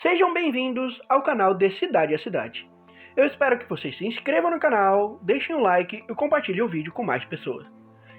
Sejam bem-vindos ao canal de Cidade a Cidade. Eu espero que vocês se inscrevam no canal, deixem um like e compartilhem o vídeo com mais pessoas.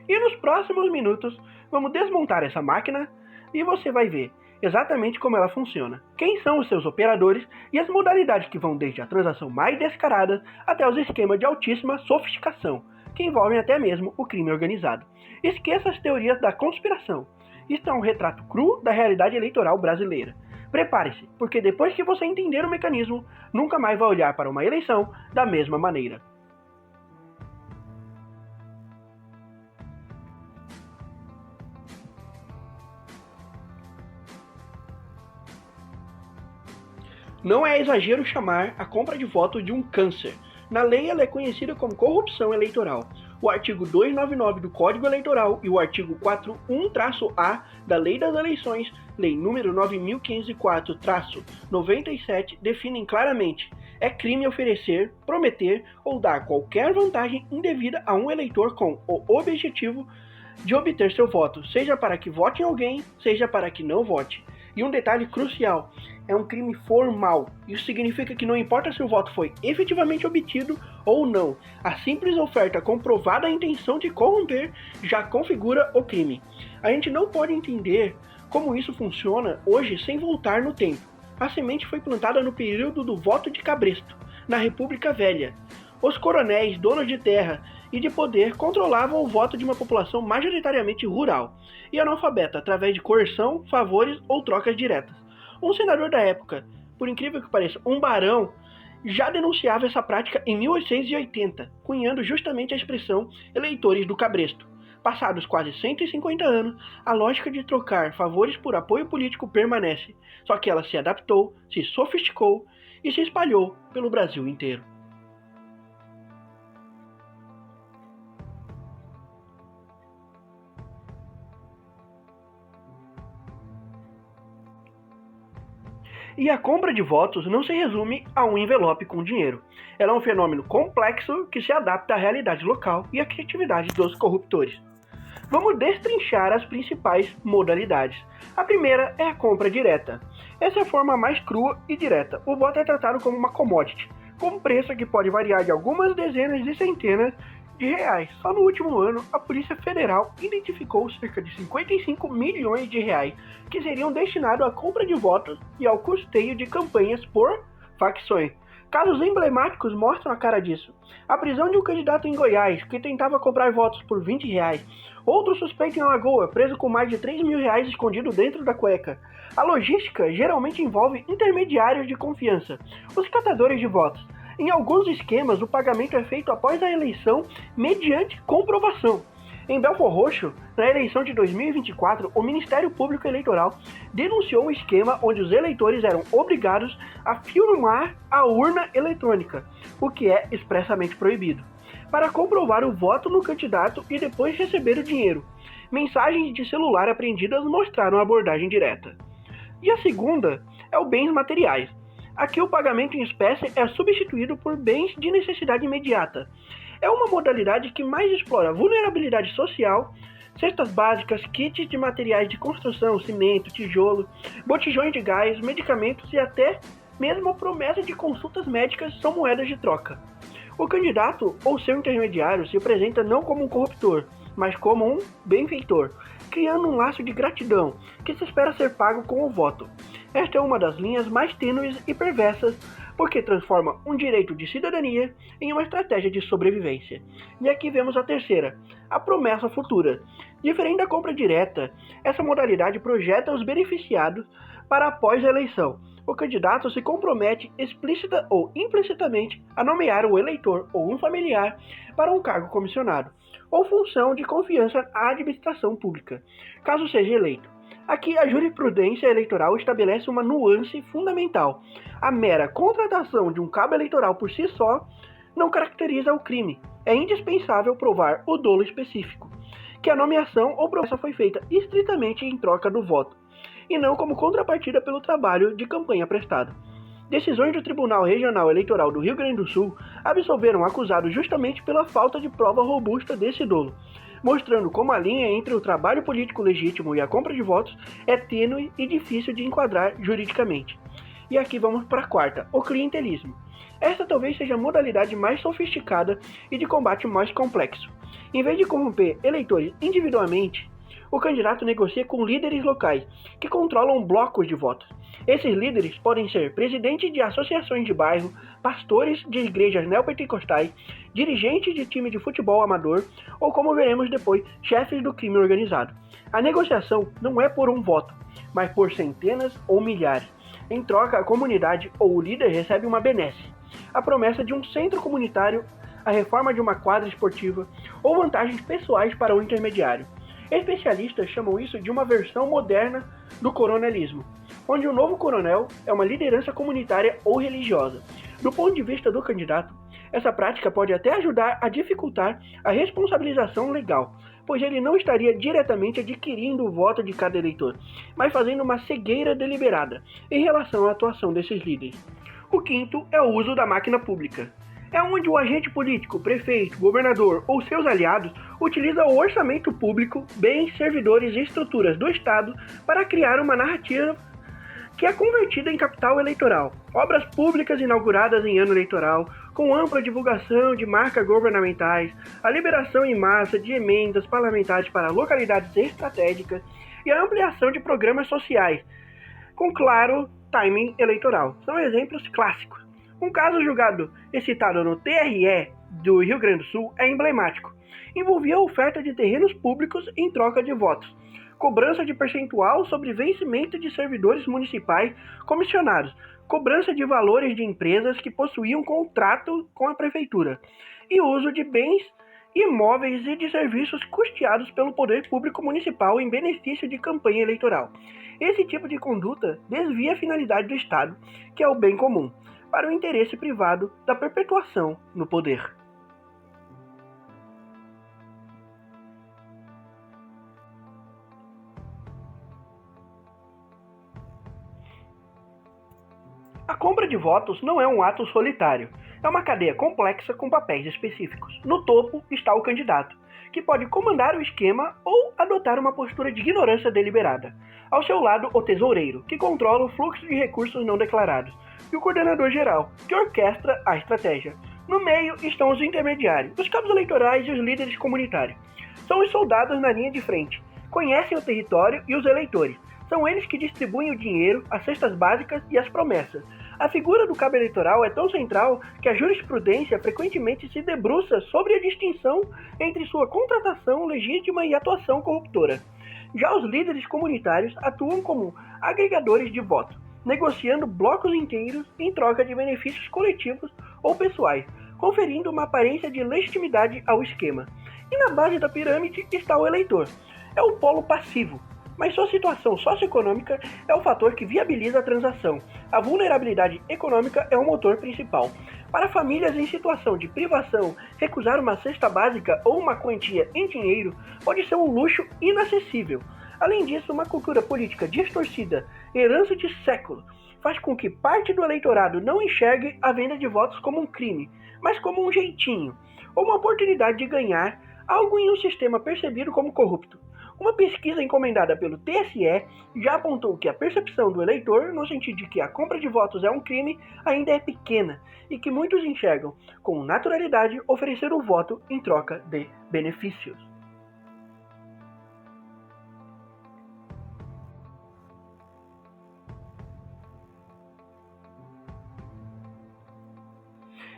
E nos próximos minutos, vamos desmontar essa máquina e você vai ver exatamente como ela funciona, quem são os seus operadores e as modalidades que vão desde a transação mais descarada até os esquemas de altíssima sofisticação, que envolvem até mesmo o crime organizado. Esqueça as teorias da conspiração. Isto é um retrato cru da realidade eleitoral brasileira. Prepare-se, porque depois que você entender o mecanismo, nunca mais vai olhar para uma eleição da mesma maneira. Não é exagero chamar a compra de voto de um câncer. Na lei, ela é conhecida como corrupção eleitoral. O artigo 299 do Código Eleitoral e o artigo 41-A da Lei das Eleições, Lei número 9504-97, definem claramente: é crime oferecer, prometer ou dar qualquer vantagem indevida a um eleitor com o objetivo de obter seu voto, seja para que vote em alguém, seja para que não vote. E um detalhe crucial, é um crime formal. Isso significa que não importa se o voto foi efetivamente obtido ou não, a simples oferta comprovada a intenção de corromper já configura o crime. A gente não pode entender como isso funciona hoje sem voltar no tempo. A semente foi plantada no período do voto de Cabresto, na República Velha. Os coronéis, donos de terra e de poder, controlavam o voto de uma população majoritariamente rural e analfabeta através de coerção, favores ou trocas diretas. Um senador da época, por incrível que pareça, um barão, já denunciava essa prática em 1880, cunhando justamente a expressão eleitores do Cabresto. Passados quase 150 anos, a lógica de trocar favores por apoio político permanece, só que ela se adaptou, se sofisticou e se espalhou pelo Brasil inteiro. E a compra de votos não se resume a um envelope com dinheiro. Ela é um fenômeno complexo que se adapta à realidade local e à criatividade dos corruptores. Vamos destrinchar as principais modalidades. A primeira é a compra direta. Essa é a forma mais crua e direta. O voto é tratado como uma commodity, com um preço que pode variar de algumas dezenas de centenas de reais. Só no último ano, a Polícia Federal identificou cerca de 55 milhões de reais que seriam destinados à compra de votos e ao custeio de campanhas por facções. Casos emblemáticos mostram a cara disso. A prisão de um candidato em Goiás que tentava comprar votos por 20 reais. Outro suspeito em Alagoas, preso com mais de 3 mil reais escondido dentro da cueca. A logística geralmente envolve intermediários de confiança, os catadores de votos. Em alguns esquemas, o pagamento é feito após a eleição mediante comprovação. Em Belford Roxo, na eleição de 2024, o Ministério Público Eleitoral denunciou um esquema onde os eleitores eram obrigados a filmar a urna eletrônica, o que é expressamente proibido, para comprovar o voto no candidato e depois receber o dinheiro. Mensagens de celular apreendidas mostraram a abordagem direta. E a segunda é o bens materiais. Aqui o pagamento em espécie é substituído por bens de necessidade imediata. É uma modalidade que mais explora vulnerabilidade social, cestas básicas, kits de materiais de construção, cimento, tijolo, botijões de gás, medicamentos e até mesmo a promessa de consultas médicas são moedas de troca. O candidato ou seu intermediário se apresenta não como um corruptor, mas como um benfeitor, criando um laço de gratidão que se espera ser pago com o voto. Esta é uma das linhas mais tênues e perversas, porque transforma um direito de cidadania em uma estratégia de sobrevivência. E aqui vemos a terceira, a promessa futura. Diferente da compra direta, essa modalidade projeta os beneficiados para após a eleição. O candidato se compromete explícita ou implicitamente a nomear o eleitor ou um familiar para um cargo comissionado, ou função de confiança à administração pública, caso seja eleito. Aqui, a jurisprudência eleitoral estabelece uma nuance fundamental. A mera contratação de um cabo eleitoral por si só não caracteriza o crime. É indispensável provar o dolo específico, que a nomeação ou promessa foi feita estritamente em troca do voto, e não como contrapartida pelo trabalho de campanha prestado. Decisões do Tribunal Regional Eleitoral do Rio Grande do Sul absolveram acusados justamente pela falta de prova robusta desse dolo, mostrando como a linha entre o trabalho político legítimo e a compra de votos é tênue e difícil de enquadrar juridicamente. E aqui vamos para a quarta, o clientelismo. Esta talvez seja a modalidade mais sofisticada e de combate mais complexo. Em vez de corromper eleitores individualmente, o candidato negocia com líderes locais, que controlam blocos de votos. Esses líderes podem ser presidentes de associações de bairro, pastores de igrejas neopentecostais, dirigentes de time de futebol amador ou, como veremos depois, chefes do crime organizado. A negociação não é por um voto, mas por centenas ou milhares. Em troca, a comunidade ou o líder recebe uma benesse, a promessa de um centro comunitário, a reforma de uma quadra esportiva ou vantagens pessoais para o intermediário. Especialistas chamam isso de uma versão moderna do coronelismo, onde o novo coronel é uma liderança comunitária ou religiosa. Do ponto de vista do candidato, essa prática pode até ajudar a dificultar a responsabilização legal, pois ele não estaria diretamente adquirindo o voto de cada eleitor, mas fazendo uma cegueira deliberada em relação à atuação desses líderes. O quinto é o uso da máquina pública. É onde o agente político, prefeito, governador ou seus aliados utiliza o orçamento público, bens, servidores e estruturas do Estado para criar uma narrativa que é convertida em capital eleitoral. Obras públicas inauguradas em ano eleitoral, com ampla divulgação de marcas governamentais, a liberação em massa de emendas parlamentares para localidades estratégicas e a ampliação de programas sociais, com claro timing eleitoral. São exemplos clássicos. Um caso julgado e citado no TRE do Rio Grande do Sul é emblemático. Envolvia a oferta de terrenos públicos em troca de votos, cobrança de percentual sobre vencimento de servidores municipais comissionados, cobrança de valores de empresas que possuíam contrato com a prefeitura e uso de bens imóveis e de serviços custeados pelo poder público municipal em benefício de campanha eleitoral. Esse tipo de conduta desvia a finalidade do Estado, que é o bem comum, para o interesse privado da perpetuação no poder. A compra de votos não é um ato solitário, é uma cadeia complexa com papéis específicos. No topo está o candidato, que pode comandar o esquema ou adotar uma postura de ignorância deliberada. Ao seu lado, o tesoureiro, que controla o fluxo de recursos não declarados, e o coordenador geral, que orquestra a estratégia. No meio estão os intermediários, os cabos eleitorais e os líderes comunitários. São os soldados na linha de frente, conhecem o território e os eleitores. São eles que distribuem o dinheiro, as cestas básicas e as promessas. A figura do cabo eleitoral é tão central que a jurisprudência frequentemente se debruça sobre a distinção entre sua contratação legítima e atuação corruptora. Já os líderes comunitários atuam como agregadores de voto, negociando blocos inteiros em troca de benefícios coletivos ou pessoais, conferindo uma aparência de legitimidade ao esquema. E na base da pirâmide está o eleitor. É o polo passivo, mas sua situação socioeconômica é o fator que viabiliza a transação. A vulnerabilidade econômica é o motor principal. Para famílias em situação de privação, recusar uma cesta básica ou uma quantia em dinheiro pode ser um luxo inacessível. Além disso, uma cultura política distorcida, herança de séculos, faz com que parte do eleitorado não enxergue a venda de votos como um crime, mas como um jeitinho, ou uma oportunidade de ganhar algo em um sistema percebido como corrupto. Uma pesquisa encomendada pelo TSE já apontou que a percepção do eleitor, no sentido de que a compra de votos é um crime, ainda é pequena e que muitos enxergam com naturalidade oferecer o voto em troca de benefícios.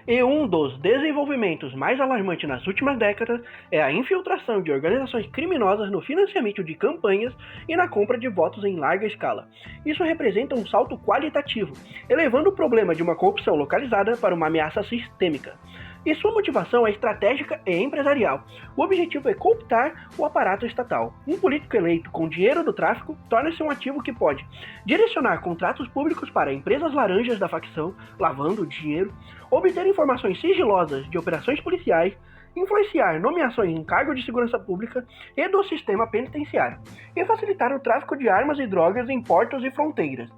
E um dos desenvolvimentos mais alarmantes nas últimas décadas é a infiltração de organizações criminosas no financiamento de campanhas e na compra de votos em larga escala. Isso representa um salto qualitativo, elevando o problema de uma corrupção localizada para uma ameaça sistêmica. E sua motivação é estratégica e empresarial. O objetivo é cooptar o aparato estatal. Um político eleito com dinheiro do tráfico torna-se um ativo que pode direcionar contratos públicos para empresas laranjas da facção, lavando o dinheiro, obter informações sigilosas de operações policiais, influenciar nomeações em cargo de segurança pública e do sistema penitenciário, e facilitar o tráfico de armas e drogas em portos e fronteiras.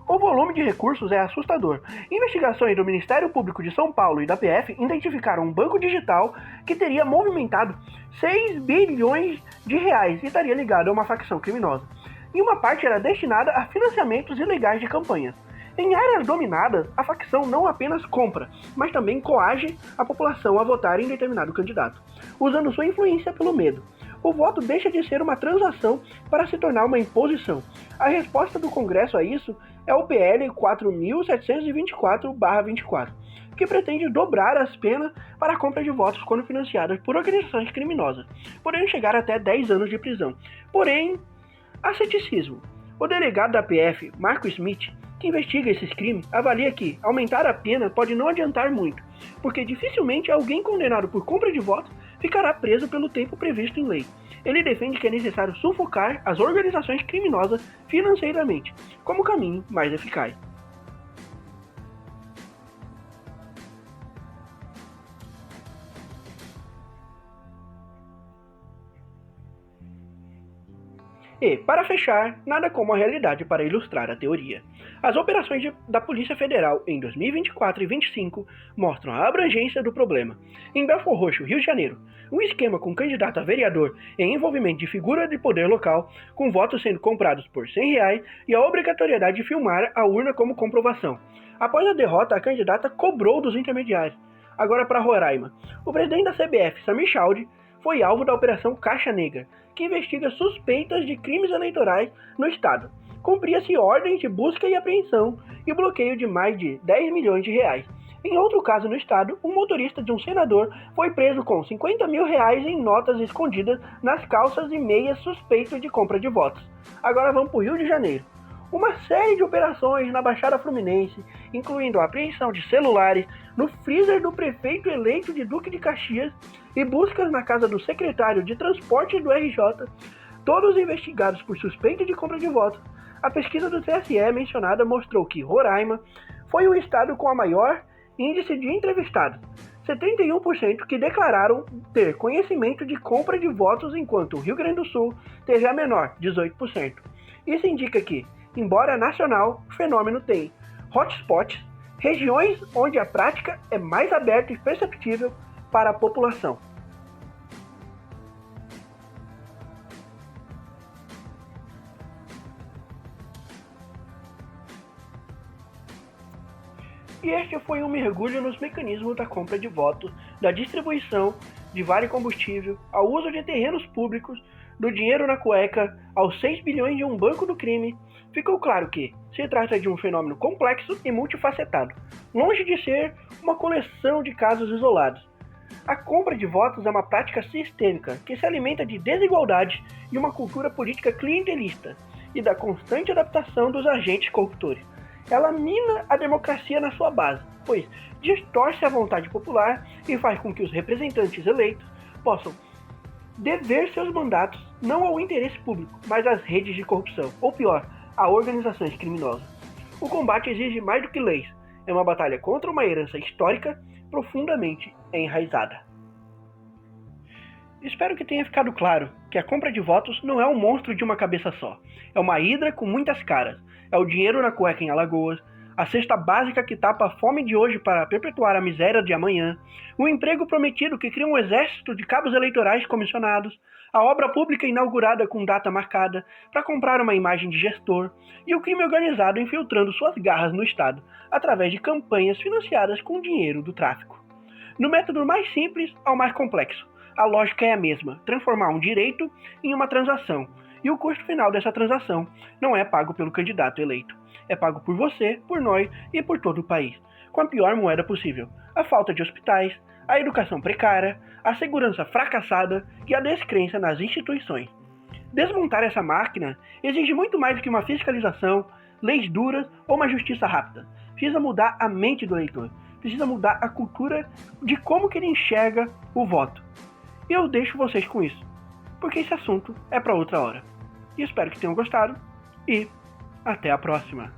O volume de recursos é assustador. Investigações do Ministério Público de São Paulo e da PF identificaram um banco digital que teria movimentado 6 bilhões de reais e estaria ligado a uma facção criminosa. E uma parte era destinada a financiamentos ilegais de campanhas. Em áreas dominadas, a facção não apenas compra, mas também coage a população a votar em determinado candidato, usando sua influência pelo medo. O voto deixa de ser uma transação para se tornar uma imposição. A resposta do Congresso a isso é o PL 4.724/24, que pretende dobrar as penas para a compra de votos quando financiadas por organizações criminosas, podendo chegar até 10 anos de prisão. Porém, há ceticismo. O delegado da PF, Marco Smith, que investiga esses crimes, avalia que aumentar a pena pode não adiantar muito, porque dificilmente alguém condenado por compra de votos ficará preso pelo tempo previsto em lei. Ele defende que é necessário sufocar as organizações criminosas financeiramente, como caminho mais eficaz. E, para fechar, nada como a realidade para ilustrar a teoria. As operações da Polícia Federal em 2024 e 2025 mostram a abrangência do problema. Em Belford Roxo, Rio de Janeiro, um esquema com candidato a vereador em envolvimento de figura de poder local, com votos sendo comprados por R$100 e a obrigatoriedade de filmar a urna como comprovação. Após a derrota, a candidata cobrou dos intermediários. Agora para Roraima. O presidente da CBF, Samir Chaudhry, foi alvo da Operação Caixa Negra, que investiga suspeitas de crimes eleitorais no estado. Cumpria-se ordens de busca e apreensão e bloqueio de mais de R$10 milhões. Em outro caso no estado, um motorista de um senador foi preso com R$50 mil em notas escondidas nas calças e meias suspeito de compra de votos. Agora vamos para o Rio de Janeiro. Uma série de operações na Baixada Fluminense, incluindo a apreensão de celulares no freezer do prefeito eleito de Duque de Caxias e buscas na casa do secretário de Transporte do RJ, todos investigados por suspeita de compra de votos. A pesquisa do TSE mencionada mostrou que Roraima foi o estado com a maior índice de entrevistados, 71% que declararam ter conhecimento de compra de votos, enquanto o Rio Grande do Sul teve a menor, 18%. Isso indica que, embora nacional, o fenômeno tem hotspots, regiões onde a prática é mais aberta e perceptível para a população. E este foi um mergulho nos mecanismos da compra de votos, da distribuição de vale combustível, ao uso de terrenos públicos, do dinheiro na cueca, aos 6 bilhões de um banco do crime. Ficou claro que se trata de um fenômeno complexo e multifacetado, longe de ser uma coleção de casos isolados. A compra de votos é uma prática sistêmica que se alimenta de desigualdade e uma cultura política clientelista e da constante adaptação dos agentes corruptores. Ela mina a democracia na sua base, pois distorce a vontade popular e faz com que os representantes eleitos possam dever seus mandatos não ao interesse público, mas às redes de corrupção, ou pior, a organizações criminosas. O combate exige mais do que leis, é uma batalha contra uma herança histórica profundamente enraizada. Espero que tenha ficado claro que a compra de votos não é um monstro de uma cabeça só. É uma hidra com muitas caras. É o dinheiro na cueca em Alagoas, a cesta básica que tapa a fome de hoje para perpetuar a miséria de amanhã, o emprego prometido que cria um exército de cabos eleitorais comissionados, a obra pública inaugurada com data marcada para comprar uma imagem de gestor, e o crime organizado infiltrando suas garras no Estado, através de campanhas financiadas com dinheiro do tráfico. No método mais simples ao mais complexo, a lógica é a mesma, transformar um direito em uma transação, e o custo final dessa transação não é pago pelo candidato eleito, é pago por você, por nós e por todo o país, com a pior moeda possível, a falta de hospitais, a educação precária, a segurança fracassada e a descrença nas instituições. Desmontar essa máquina exige muito mais do que uma fiscalização, leis duras ou uma justiça rápida. Precisa mudar a mente do eleitor, precisa mudar a cultura de como que ele enxerga o voto. E eu deixo vocês com isso, porque esse assunto é para outra hora. E espero que tenham gostado e até a próxima.